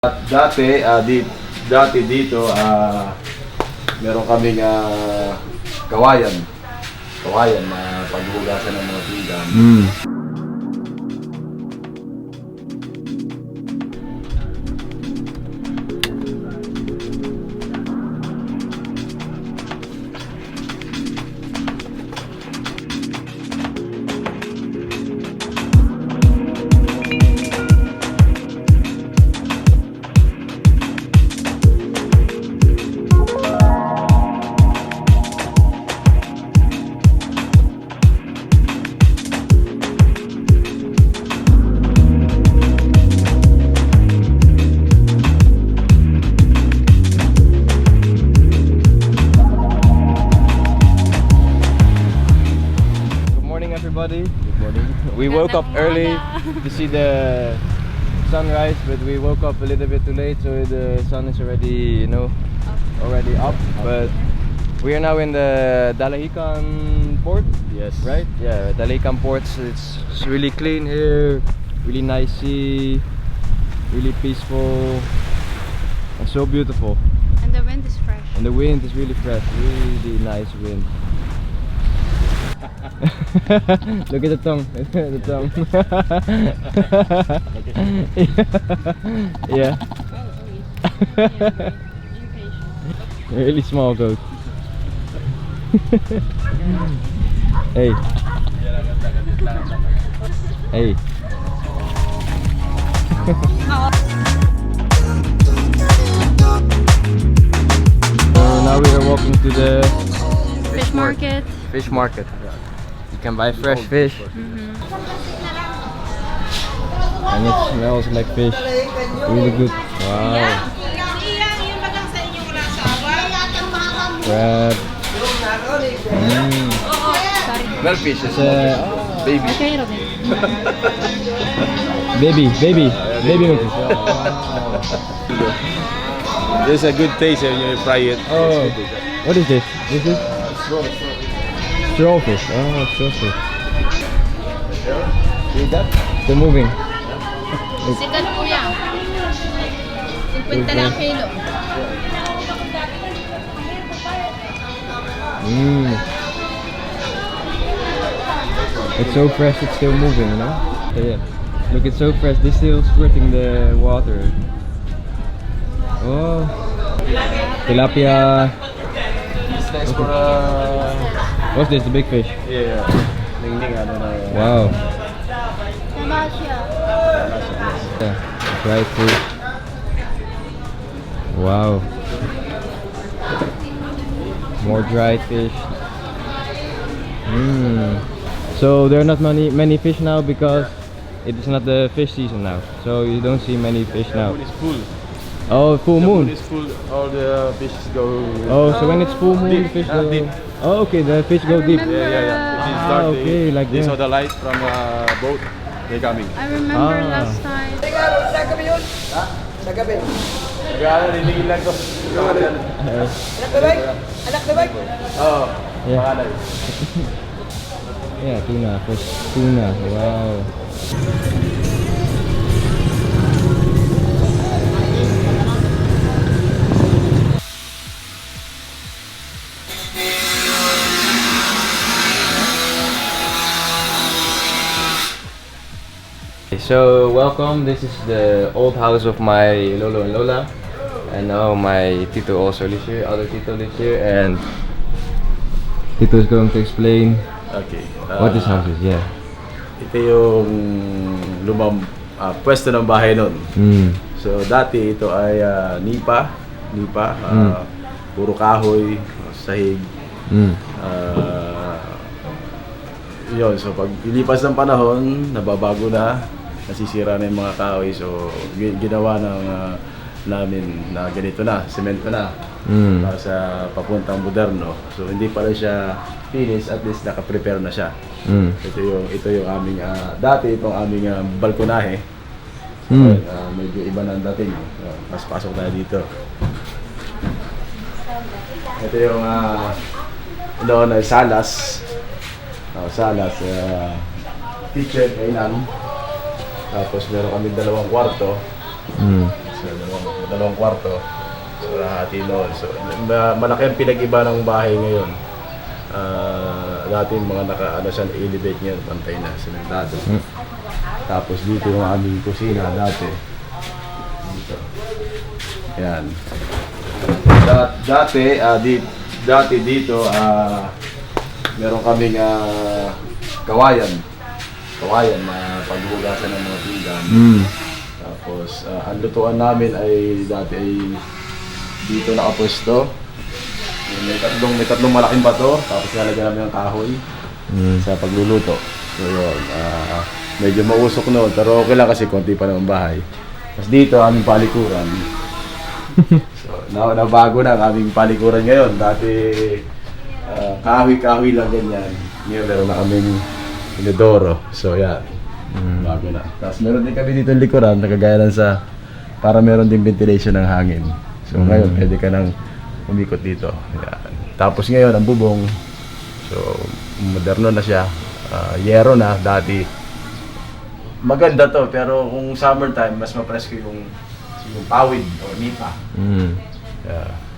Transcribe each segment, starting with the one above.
At dati dito meron kaming kawayan na paghugasan ng mga pinggan. Good morning. We woke up early to see the sunrise, but we woke up a little bit too late, so the sun is already, already up. But we are now in the Dalahican port. Yes. Right? Yeah, Dalahican port. It's really clean here, really nice sea, really peaceful, and so beautiful. And the wind is fresh. And the wind is really fresh, really nice wind. Look at the tongue. The tongue. Yeah. Really small goat. Hey. Hey. So now we are walking to the Fish market. fish market. You can buy fresh fish. And it smells like fish. Really good. Wow. Crab. Well, fish is Baby. Okay, Robin. Baby. There's a good taste when you fry it. Oh, what is this? This is strawfish. Oh, strawfish. See that? They're moving. Sikat po yan. 50 lang kilo. It's so fresh, it's still moving, you know? Yeah. Look, it's so fresh, they're still squirting the water. Oh. Tilapia. It's nice for What's this, the big fish? yeah. Ning, I don't know. Wow. Tamasya. Yeah, dried fish. Wow. More dried fish. So there are not many fish now because it is not the fish season now. So you don't see many fish now. Moon is full. Oh, full The moon. moon is full. All the fishes go. Oh, so when it's full moon, Deep. the fish Ah, go. deep. Oh, okay, the fish go deep. remember- Yeah. It is dark. Okay, like they that. saw the light from boat. They coming. I remember Ah. last time. Kaya rinigil lang ko. Anak na bike? Oh. Yeah. Pangalay. Yeah, tuna, fresh tuna. Wow. So welcome, this is the old house of my Lolo and Lola, and now my Tito also lives here, other Tito lives here, and Tito is going to explain Okay. what this house is. Yeah. Ito yung lumang pwesto ng bahay nun. So dati ito ay nipa, puro kahoy, sahig. Yun, so pag ilipas ng panahon, nababago na, nasisira na yung mga kahoy. So ginawa namin na ganito na, semento na, para sa papuntang moderno. So hindi pa rin siya finish, at least naka-prepare na siya. Ito yung aming dati itong aming balkonahe. Medyo iba na ang dating. Mas pasok tayo dito. Ito yung noon ay salas. Salas, kitchen, kainan. Tapos meron kami dalawang kwarto. So, dalawang kwarto. So hati noon. So malaki ang pinag-iba ng bahay ngayon. Dati mga elevate ngayon, pantay na, sementado. Tapos dito yung aming kusina dati. Dito. Yan. Dati dito meron kaming kawayan na paghugasan ng mga pinggan. Tapos ang lutuan namin ay dati ay dito nakapwesto. May tatlong malaking bato, tapos nalagyan namin ng kahoy sa pagluluto. So yun, medyo mausok noon, pero okay lang kasi konti pa naman bahay. Tapos dito aming palikuran. So nabago na ang aming palikuran ngayon. Dati kahoy-kahoy lang ganyan. Ngayon meron na kaming inodoro. So yan, bago na. Tapos meron din kami dito likuran, nakagaya lang sa para meron din ventilation ng hangin. So ngayon pwede ka nang umikot dito. Yan. Tapos ngayon ang bubong. So moderno na siya. Yero na dati. Maganda to, pero kung summertime mas mapresko yung pawid o nipa.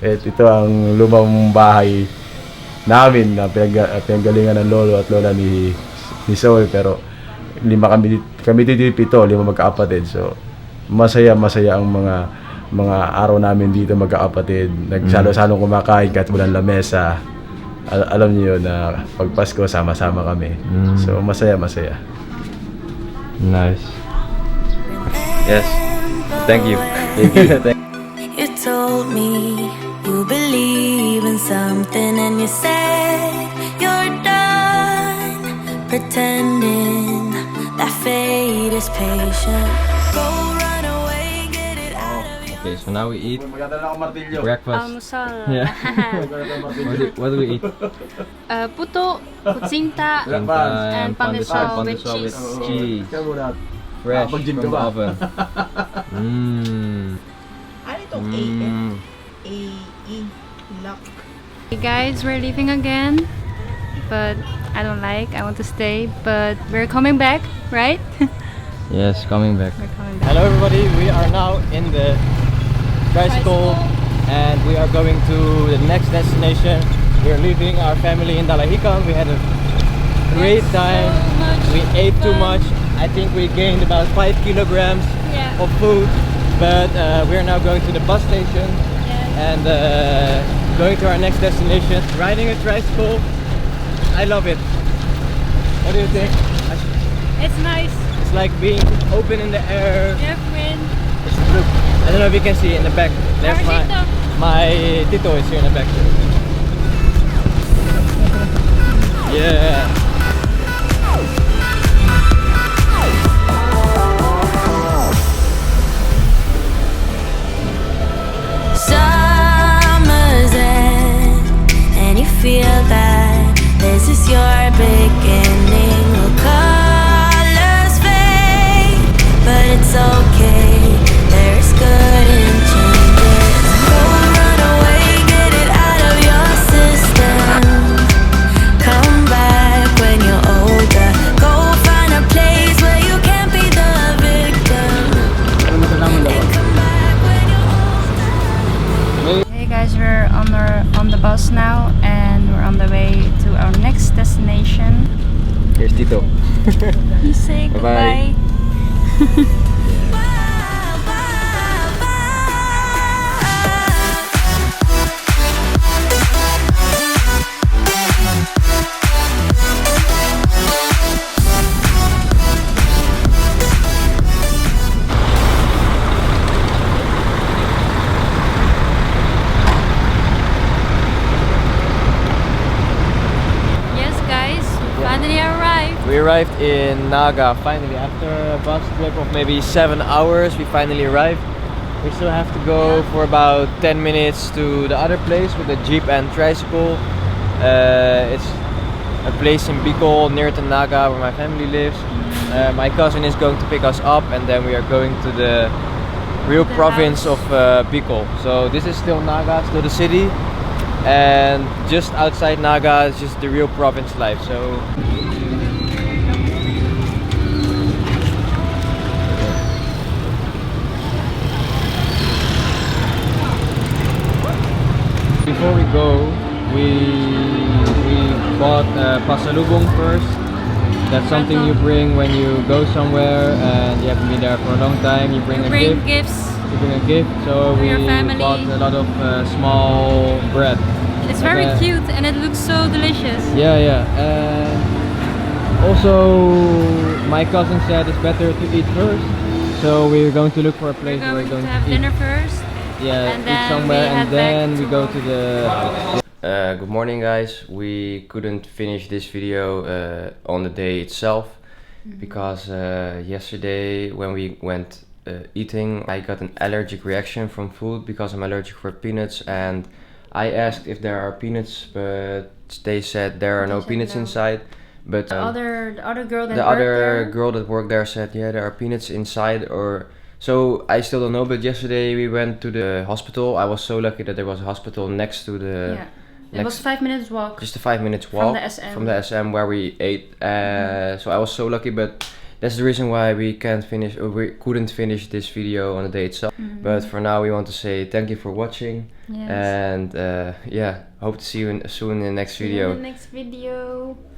Ito ang lumang bahay namin na pinanggalingan ng lolo at lola ni Zoe, pero kami dito 5 magkakapatid. So masaya ang mga araw namin dito magkakapatid. Nagsalo-salong kumakain kahit walang lamesa. Alam niyo na pag Pasko sama-sama kami. So masaya. Nice. Yes. Thank you. You told me you believe in something and you said you're done pretending that fate is patient. Go run away, get it out of your... Okay, so now we eat Magdadala ako martilyo. breakfast. Almusal. Yeah. What do we eat? Puto, kutsinta, and pandesal with cheese. Cheese. Ikaw muna. Fresh Mag-gym from ka the ba? oven. Ano itong A-E? Lock. Hey guys, we're leaving again, but I don't like. I want to stay, but we're coming back, right? Yes, coming back. We're coming back. Hello everybody, we are now in the tricycle and we are going to the next destination. We are leaving our family in Dalahican. We had a great time. We ate too much. I think we gained about 5 kilograms of food, but we are now going to the bus station and going to our next destination. Riding a tricycle, I love it. What do you think? It's nice. It's like being open in the air. Yeah, friend. Look, I don't know if you can see in the back. There's my Tito is here in the back. Yeah. Summer's end and you feel that this is your beginning. Well, colors fade, but it's okay. There's good in changes. Go run away, get it out of your system. Come back when you're older. Go find a place where you can't be the victim. And come back when you're older. Hey guys, we're on the bus now, and we're on the way to our next destination. Here's Tito. You say Bye-bye. goodbye. Yes guys, we finally arrived. We arrived in Naga finally after a bus trip of maybe 7 hours. We finally arrived. We still have to go for about 10 minutes to the other place with the jeep and tricycle. It's a place in Bicol near to Naga where my family lives. My cousin is going to pick us up and then we are going to the real province of Bicol. So this is still Naga, still the city, and just outside Naga is just the real province life. So we bought pasalubong first. That's something you bring when you go somewhere and you haven't been there for a long time. You bring You a bring gift. gifts. You bring a gift. So For we your family. bought a lot of small bread. It's very Okay. cute and it looks so delicious. Yeah, yeah. And also, my cousin said it's better to eat first. So we're going to look for a place We're where going we're going to have eat. dinner first. Yeah, and eat then somewhere we and head back then we to go home. to the house. Good morning, guys. We couldn't finish this video on the day itself because yesterday when we went eating, I got an allergic reaction from food because I'm allergic for peanuts, and I asked if there are peanuts, but they said there are no said peanuts no. inside. But The other girl that the worked other there, girl that worked there said, yeah, there are peanuts inside, or so I still don't know. But yesterday we went to the hospital. I was so lucky that there was a hospital next to the yeah, it was 5 minutes walk. just a 5 minutes From walk the SM. from the SM where we ate. So I was so lucky, but that's the reason why we can't finish, or we couldn't finish this video on the day itself. But for now we want to say thank you for watching. Yes. And yeah, hope to see you soon in the next See you video. in the next video.